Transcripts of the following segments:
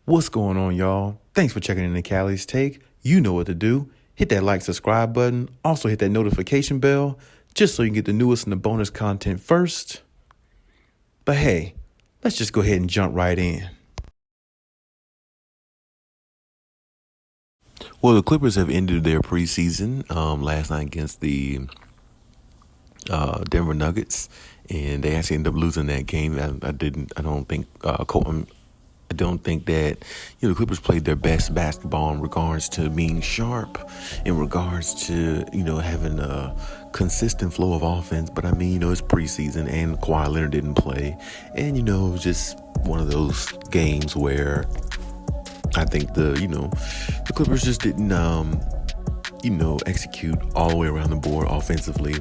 What's going on, y'all? Thanks for checking in the Khaliis Take. You know what to do. Hit that like, subscribe button. Also hit that notification bell just so you can get the newest and the bonus content first. But hey, let's just go ahead and jump right in. Well, the Clippers have ended their preseason last night against the Denver Nuggets, and they actually ended up losing that game. I don't think that the Clippers played their best basketball in regards to being sharp, in regards to having a consistent flow of offense. But I mean, it's preseason and Kawhi Leonard didn't play, and it was just one of those games where I think the Clippers just didn't execute all the way around the board offensively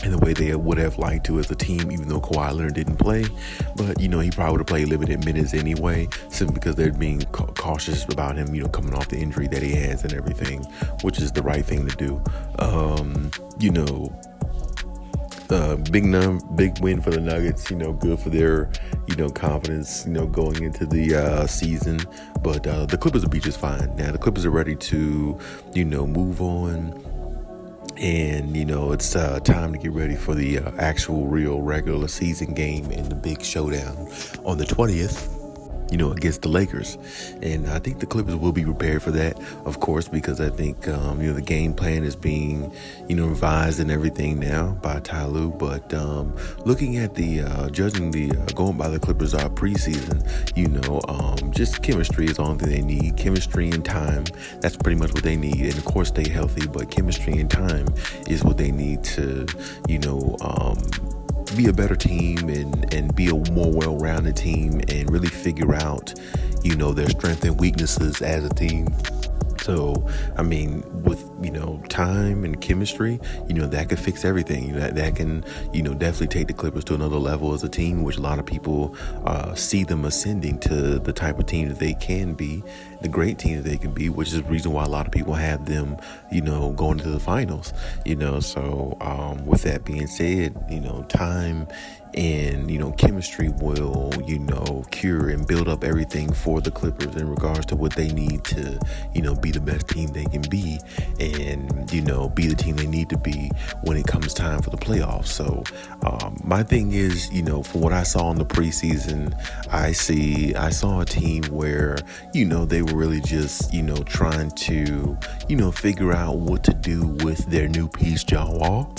in the way they would have liked to as a team, even though Kawhi Leonard didn't play. But, he probably would have played limited minutes anyway, simply because they're being cautious about him, coming off the injury that he has and everything, which is the right thing to do. Big win for the Nuggets, good for their, confidence, going into the season. But the Clippers will be just fine. Now, the Clippers are ready to, move on. And, it's time to get ready for the actual real regular season game and the big showdown on the 20th, against the Lakers. And I think the Clippers will be prepared for that, of course, because I think, the game plan is being, revised and everything now by Ty Lue. But looking at going by the Clippers preseason, just chemistry is the only thing they need. Chemistry and time, that's pretty much what they need. And of course, stay healthy, but chemistry and time is what they need to, be a better team and be a more well-rounded team and really figure out, their strengths and weaknesses as a team. So, I mean, with, time and chemistry, that could fix everything. That can, definitely take the Clippers to another level as a team, which a lot of people see them ascending to the type of team that they can be, the great team that they can be, which is the reason why a lot of people have them, going to the finals, So, with that being said, time and, chemistry will, cure and build up everything for the Clippers in regards to what they need to, be the best team they can be and, be the team they need to be when it comes time for the playoffs. So, my thing is, from what I saw in the preseason, I saw a team where, they were really just, trying to, figure out what to do with their new piece, John Wall.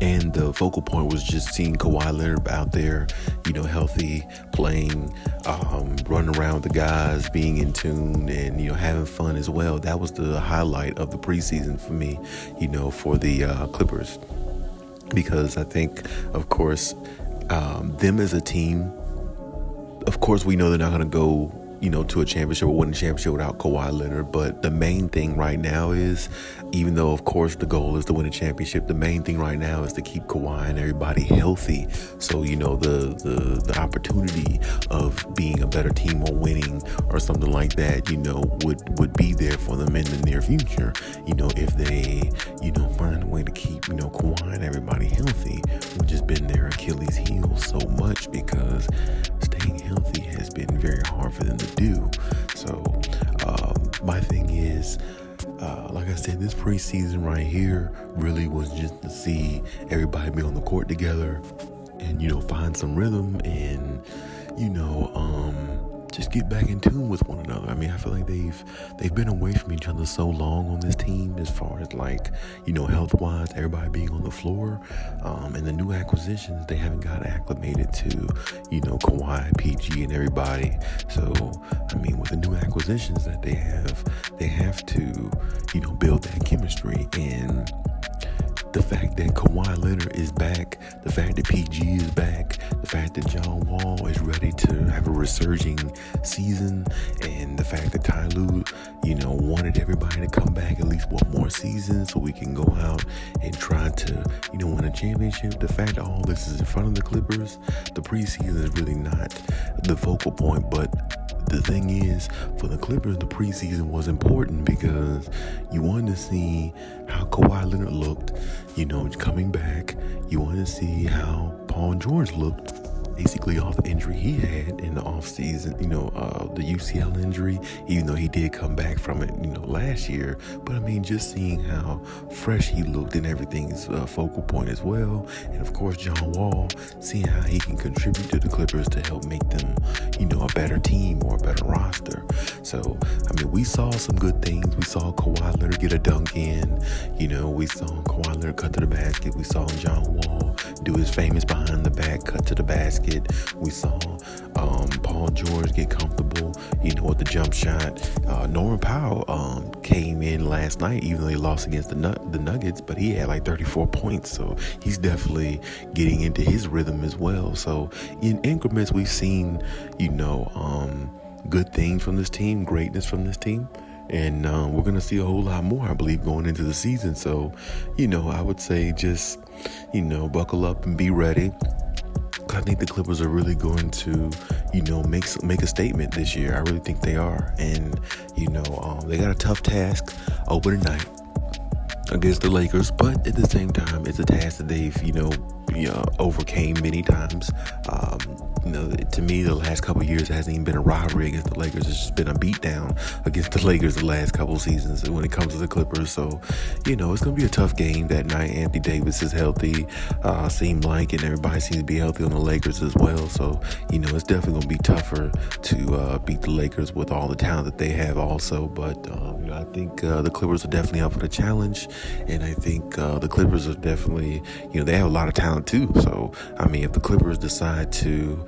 And the focal point was just seeing Kawhi Leonard out there, healthy, playing, running around with the guys, being in tune, and, having fun as well. That was the highlight of the preseason for me, for the Clippers. Because I think, of course, them as a team, of course, we know they're not going to go to a championship or win a championship without Kawhi Leonard. But the main thing right now is, even though, of course, the goal is to win a championship, the main thing right now is to keep Kawhi and everybody healthy. So, the opportunity of being a better team or winning or something like that, would be there for them in the near future, if they, find a way to keep, Kawhi and everybody healthy, which has been their Achilles heel so much because staying healthy has been very hard for them to do. So my thing is, like I said, this preseason right here really was just to see everybody be on the court together and, find some rhythm and, just get back in tune with one another. I mean, I feel like they've been away from each other so long on this team as far as health-wise, everybody being on the floor, and the new acquisitions, they haven't got acclimated to, Kawhi, PG, and everybody. So, I mean, with the new acquisitions that they have to, build that chemistry. And the fact that Kawhi Leonard is back, the fact that PG is back, the fact that John Wall is ready to have a resurging season, and the fact that Ty Lue, wanted everybody to come back at least one more season so we can go out and try to, win a championship. The fact that all this is in front of the Clippers, the preseason is really not the focal point. But the thing is, for the Clippers, the preseason was important because you wanted to see how Kawhi Leonard looked, coming back. You wanted to see how Paul George looked basically off the injury he had in the offseason, the UCL injury, even though he did come back from it, last year. But I mean, just seeing how fresh he looked and everything is a focal point as well. And of course, John Wall, seeing how he can contribute to the Clippers to help make them, a better team or a better roster. So, I mean, we saw some good things. We saw Kawhi Leonard get a dunk in. We saw Kawhi Leonard cut to the basket. We saw John Wall do his famous behind the back cut to the basket. We saw Paul George get comfortable, with the jump shot. Norman Powell came in last night, even though he lost against the Nuggets, but he had like 34 points. So he's definitely getting into his rhythm as well. So in increments, we've seen, good things from this team, greatness from this team. And we're going to see a whole lot more, I believe, going into the season. So, I would say just, buckle up and be ready. I think the Clippers are really going to, make a statement this year. I really think they are. And, they got a tough task opening night against the Lakers. But at the same time, it's a task that they've, overcame many times. To me, the last couple of years hasn't even been a rivalry against the Lakers. It's just been a beatdown against the Lakers the last couple of seasons when it comes to the Clippers. So, it's going to be a tough game that night. Anthony Davis is healthy, seemed like, and everybody seems to be healthy on the Lakers as well. So, it's definitely going to be tougher to beat the Lakers with all the talent that they have also. But, I think the Clippers are definitely up for the challenge. And I think the Clippers are definitely, they have a lot of talent too. So, I mean, if the Clippers decide to,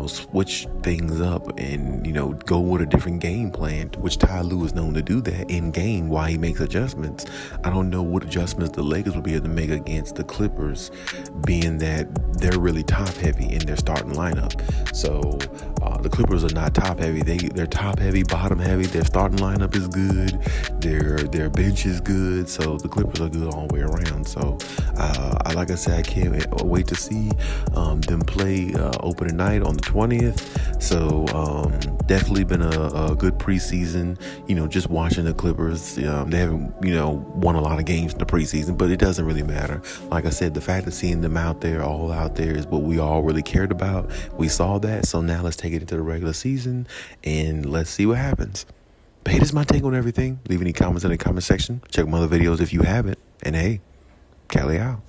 switch things up and, go with a different game plan, which Ty Lue is known to do that in game while he makes adjustments. I don't know what adjustments the Lakers will be able to make against the Clippers, being that they're really top heavy in their starting lineup. So the Clippers are not top heavy. They're top heavy, bottom heavy. Their starting lineup is good. Their bench is good. So the Clippers are good all the way around. So like I said, I can't wait to see them play opening night on the 20th. So definitely been a good preseason. Just watching the Clippers. They haven't won a lot of games in the preseason, but it doesn't really matter. Like I said, the fact of seeing them out there is what we all really cared about. We saw that, so now let's take it into the regular season and let's see what happens. But hey, this is my take on everything. Leave any comments in the comment section. Check my other videos if you haven't. And hey, Khaliis out.